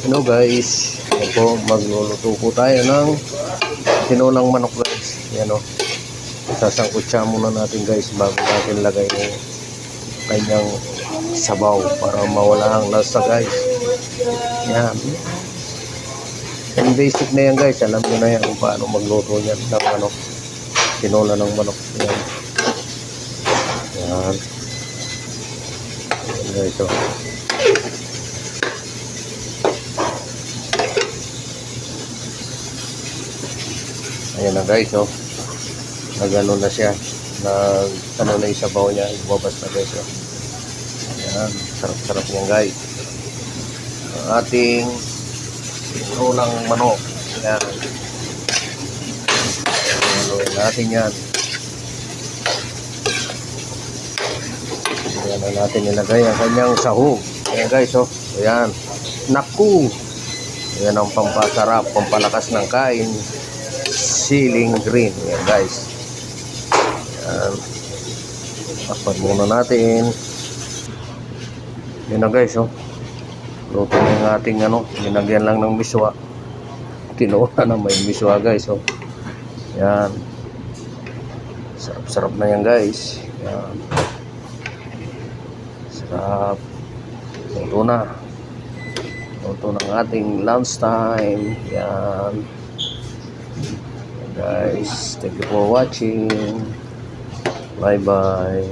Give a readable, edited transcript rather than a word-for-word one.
Hello guys, yan po, magluluto po tayo ng tinolang manok guys. Yan o, sasangkutsa muna natin guys bago natin lagay yung kanyang sabaw para mawala ang lasa guys. Yan. And basic na yan guys, alam nyo na yan kung paano magluto yan ng manok. Tinola ng manok. Yan. Yan. Yan guys o. Ayan na guys, oh. Nagano na siya. Ano na yung sabaw niya. Lumabas na guys, oh. Ayan. Sarap-sarap niyan guys. Ang ating tinolang manok. Ayan. Haluin natin yan. Ayan na natin nilagay ang kanyang sahog. Ayan guys, oh. Ayan. Naku! Ayan ang pampasarap, pampalakas ng kain. Siling green. Yan guys. Yan. Takpan muna natin. Yan na guys, oh. Luto na yung ating ano. Linagyan lang ng miswa. Tinola na may miswa guys, oh. Yan. Sarap-sarap na yan guys. Yan. Sarap. Luto na. Luto ng ating lunch time. Yan. Guys, thank you for watching. Bye bye.